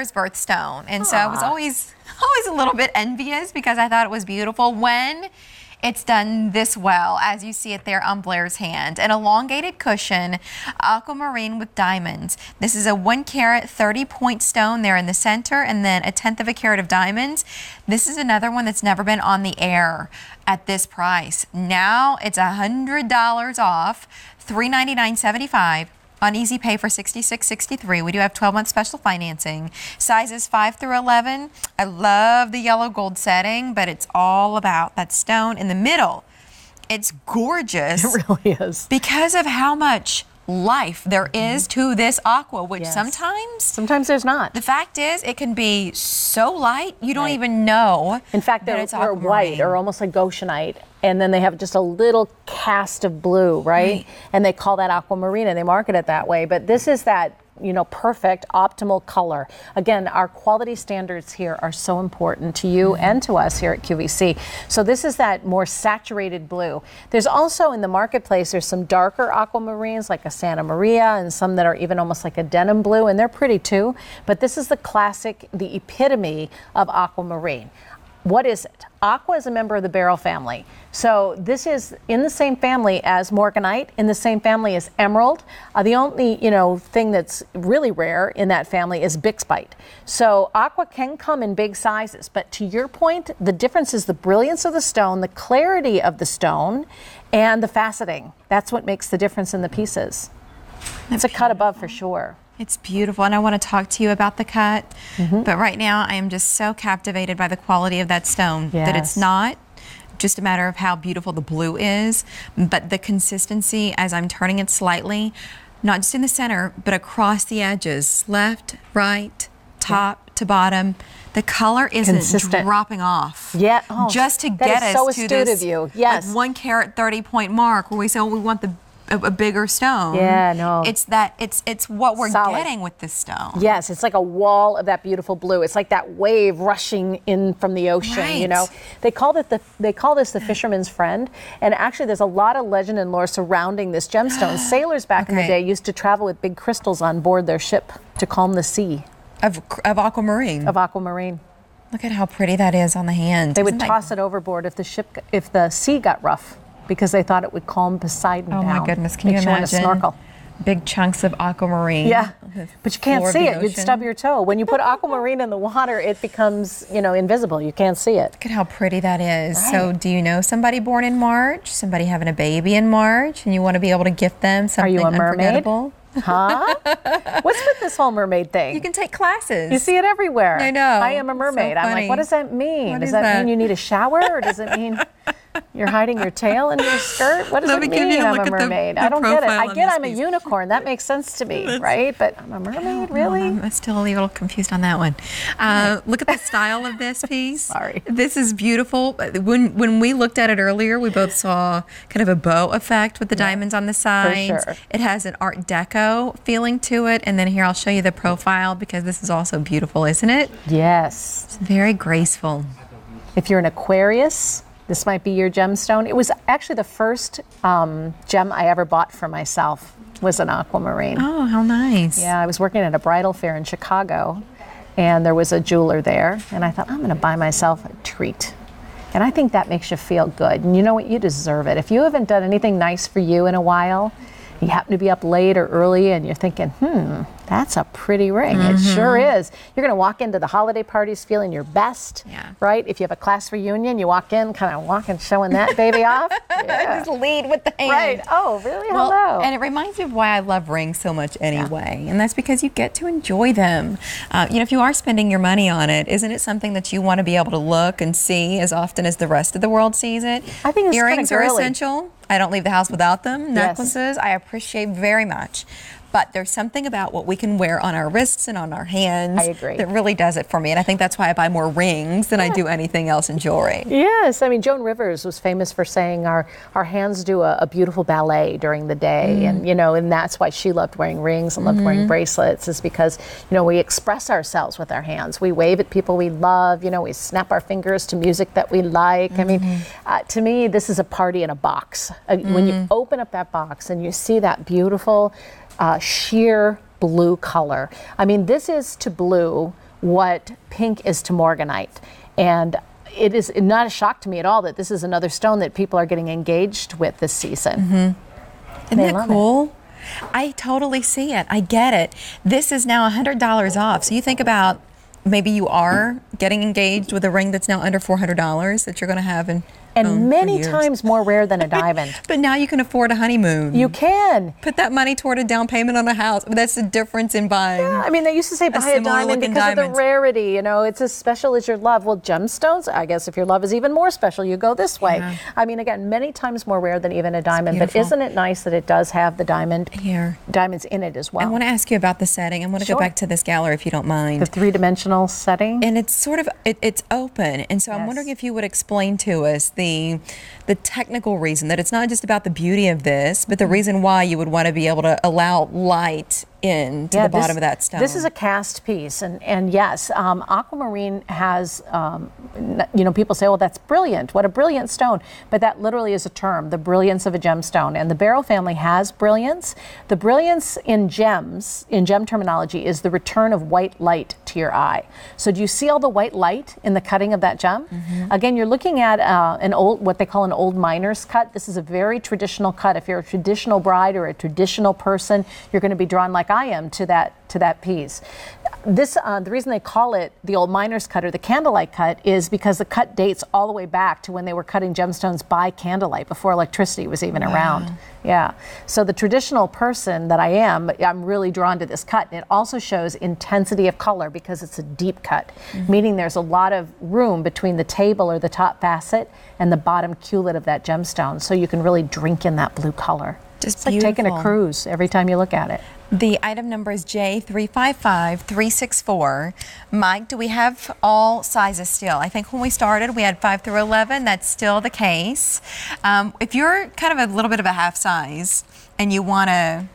birthstone, and so I was always a little bit envious because I thought it was beautiful when it's done this well, as you see it there on Blair's hand. An elongated cushion, aquamarine with diamonds. This is a 1 carat 30-point stone there in the center, and then 1/10 of a carat of diamonds. This is another one that's never been on the air at this price. Now it's $100 off, $399.75. On Easy Pay for $66.63. We do have 12-month special financing. Sizes 5 through 11. I love the yellow gold setting, but it's all about that stone in the middle. It's gorgeous. It really is. Because of how much life there is to this aqua, which sometimes there's not. The fact is, it can be so light you don't even know. In fact, they're white or almost like goshenite, and then they have just a little cast of blue, right? And they call that aquamarine, and they market it that way. But this is that, perfect, optimal color. Again, our quality standards here are so important to you and to us here at QVC. So this is that more saturated blue. There's also in the marketplace, there's some darker aquamarines like a Santa Maria and some that are even almost like a denim blue, and they're pretty too. But this is the classic, the epitome of aquamarine. What is it? Aqua is a member of the beryl family. So this is in the same family as morganite, in the same family as emerald. The only, thing that's really rare in that family is bixbite. So aqua can come in big sizes, but to your point, the difference is the brilliance of the stone, the clarity of the stone, and the faceting. That's what makes the difference in the pieces. It's a cut above for sure. It's beautiful, and I want to talk to you about the cut, but right now I am just so captivated by the quality of that stone that it's not just a matter of how beautiful the blue is, but the consistency as I'm turning it slightly, not just in the center, but across the edges, left, right, top to bottom. The color isn't dropping off. Just to get us to this like 1 carat 30-point mark where we say, we want a bigger stone. It's what we're getting with this stone. Yes, it's like a wall of that beautiful blue. It's like that wave rushing in from the ocean. They call this the fisherman's friend, and actually there's a lot of legend and lore surrounding this gemstone. Sailors back in the day used to travel with big crystals on board their ship to calm the sea. Of aquamarine. Of aquamarine. Look at how pretty that is on the hand. They would toss it overboard if the sea got rough, because they thought it would calm Poseidon down. Oh my goodness, can you imagine? Snorkel. Big chunks of aquamarine. Yeah, but you can't see it. You'd stub your toe. When you put aquamarine in the water, it becomes, invisible. You can't see it. Look at how pretty that is. Right. So do you know somebody born in March, somebody having a baby in March, and you want to be able to gift them something unforgettable? Huh? What's with this whole mermaid thing? You can take classes. You see it everywhere. I know. I am a mermaid. I'm like, what does that mean? Does that mean you need a shower, or does it mean you're hiding your tail in your skirt? What does it mean I'm a mermaid? I don't get it. I get I'm a unicorn. That makes sense to me, right? But I'm a mermaid, really? I'm still a little confused on that one. Look at the style of this piece. Sorry. This is beautiful. When we looked at it earlier, we both saw kind of a bow effect with the diamonds on the sides. For sure. It has an Art Deco feeling to it. And then here, I'll show you the profile because this is also beautiful, isn't it? Yes. It's very graceful. If you're an Aquarius, this might be your gemstone. It was actually the first gem I ever bought for myself was an aquamarine. Oh, how nice. Yeah, I was working at a bridal fair in Chicago, and there was a jeweler there, and I thought, I'm going to buy myself a treat. And I think that makes you feel good. And you know what? You deserve it. If you haven't done anything nice for you in a while, you happen to be up late or early, and you're thinking, that's a pretty ring. It sure is. You're going to walk into the holiday parties feeling your best, right? If you have a class reunion, you walk in, kind of walking, showing that baby off. Just lead with the hand. Right. Oh, really? Well, hello. And it reminds me of why I love rings so much anyway. And that's because you get to enjoy them. If you are spending your money on it, isn't it something that you want to be able to look and see as often as the rest of the world sees it? I think it's earrings kind of are essential. I don't leave the house without them. Necklaces, I appreciate very much. But there's something about what we can wear on our wrists and on our hands that really does it for me. And I think that's why I buy more rings than I do anything else in jewelry. Yes. I mean, Joan Rivers was famous for saying our hands do a beautiful ballet during the day. And, and that's why she loved wearing rings and loved wearing bracelets, is because, we express ourselves with our hands. We wave at people we love. We snap our fingers to music that we like. I mean, to me, this is a party in a box. When you open up that box and you see that beautiful sheer blue color. I mean, this is to blue what pink is to morganite. And it is not a shock to me at all that this is another stone that people are getting engaged with this season. Isn't that cool? I totally see it. I get it. This is now $100 off. So you think about maybe you are getting engaged with a ring that's now under $400 that you're going to have in and many times more rare than a diamond. But now you can afford a honeymoon. You can. Put that money toward a down payment on a house. That's the difference in buying. Yeah, I mean, they used to say buy a diamond because of the rarity. You know, it's as special as your love. Well, gemstones, I guess if your love is even more special, you go this way. Yeah. I mean, again, many times more rare than even a diamond. But isn't it nice that it does have the diamonds in it as well? I want to ask you about the setting. I want to go back to this gallery if you don't mind. The three-dimensional setting. And it's sort of, it's open. And so I'm wondering if you would explain to us the technical reason that it's not just about the beauty of this, but the reason why you would want to be able to allow light into the bottom of that stone. This is a cast piece, and yes, Aquamarine has, you know, people say, well, that's brilliant. What a brilliant stone. But that literally is a term, the brilliance of a gemstone. And the beryl family has brilliance. The brilliance in gems, in gem terminology, is the return of white light to your eye. So do you see all the white light in the cutting of that gem? Again, you're looking at what they call an old miner's cut. This is a very traditional cut. If you're a traditional bride or a traditional person, you're going to be drawn like I am to that piece. This the reason they call it the old miner's cut or the candlelight cut is because the cut dates all the way back to when they were cutting gemstones by candlelight before electricity was even around. Yeah. So the traditional person that I am, I'm really drawn to this cut. And it also shows intensity of color because it's a deep cut, meaning there's a lot of room between the table or the top facet and the bottom culet of that gemstone. So you can really drink in that blue color. It's like taking a cruise every time you look at it. The item number is J355364. Mike, do we have all sizes still? I think when we started, we had 5 through 11. That's still the case. If you're kind of a little bit of a half size and you want to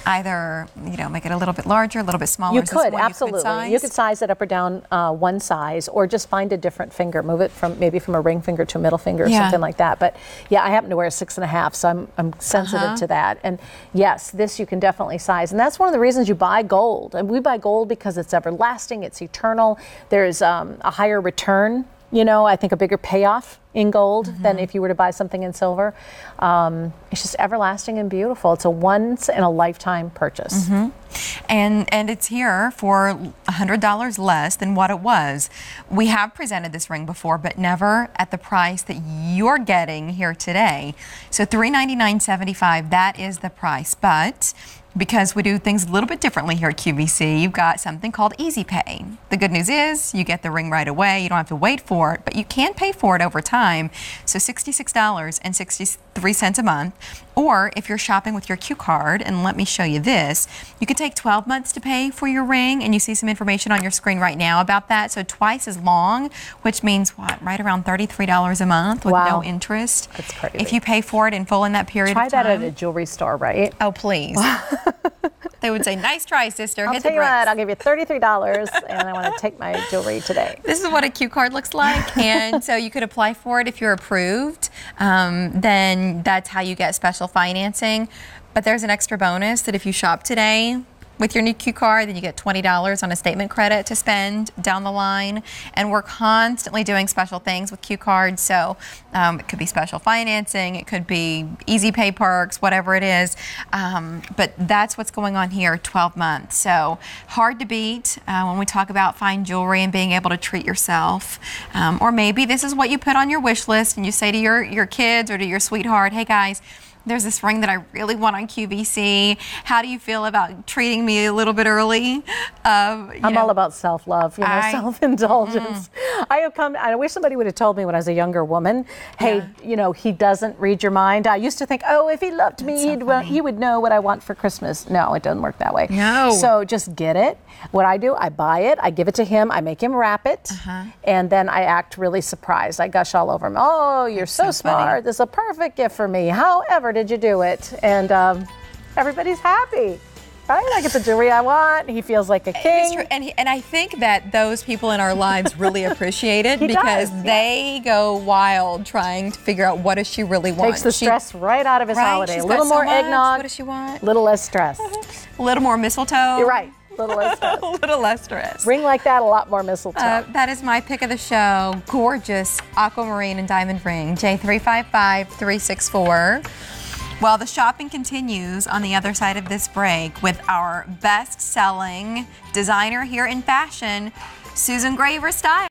either, you know, make it a little bit larger, a little bit smaller. You could, absolutely. You could size it up or down one size, or just find a different finger. Move it from maybe from a ring finger to a middle finger or something like that. But yeah, I happen to wear a 6.5, so I'm sensitive to that. And yes, this you can definitely size. And that's one of the reasons you buy gold. And we buy gold because it's everlasting, it's eternal. There's a higher return. You know, I think a bigger payoff in gold than if you were to buy something in silver. It's just everlasting and beautiful. It's a once in a lifetime purchase. And it's here for $100 less than what it was. We have presented this ring before, but never at the price that you're getting here today. So $399.75, that is the price. But because we do things a little bit differently here at QVC, you've got something called Easy Pay. The good news is you get the ring right away. You don't have to wait for it, but you can pay for it over time. So $66.63 a month. Or if you're shopping with your Q card, and let me show you this, you could take 12 months to pay for your ring, and you see some information on your screen right now about that. So twice as long, which means what, right around $33 a month with no interest. That's crazy. If you pay for it in full in that period of time. Try that at a jewelry store, right? Oh, please. They would say, nice try, sister. I'll tell you what, I'll give you $33 and I want to take my jewelry today. This is what a Q card looks like. And so you could apply for it if you're approved. Then that's how you get special financing. But there's an extra bonus that if you shop today with your new Q card, then you get $20 on a statement credit to spend down the line. And we're constantly doing special things with Q cards. So it could be special financing, it could be easy pay perks, whatever it is. But that's what's going on here, 12 months. So hard to beat when we talk about fine jewelry and being able to treat yourself. Or maybe this is what you put on your wish list and you say to your kids or to your sweetheart, hey guys, there's this ring that I really want on QVC. How do you feel about treating me a little bit early? I'm all about self-love, self-indulgence. I wish somebody would have told me when I was a younger woman, hey, he doesn't read your mind. I used to think, oh, if he loved me, he would know what I want for Christmas. No, it doesn't work that way. No. So just get it. What I do, I buy it, I give it to him, I make him wrap it, and then I act really surprised. I gush all over him. Oh, you're so smart. This is a perfect gift for me. However did you do it? And everybody's happy. Right? I get the jewelry I want. He feels like a king. And I think that those people in our lives really appreciate it because they go wild trying to figure out what does she really want. Takes the stress right out of his holiday. She's a little more eggnog. What does she want? A little less stress. A little more mistletoe. You're right. Little less stress. A little less stress. Ring like that, a lot more mistletoe. That is my pick of the show. Gorgeous aquamarine and diamond ring, J355364. Well, the shopping continues on the other side of this break with our best-selling designer here in fashion, Susan Graver Style.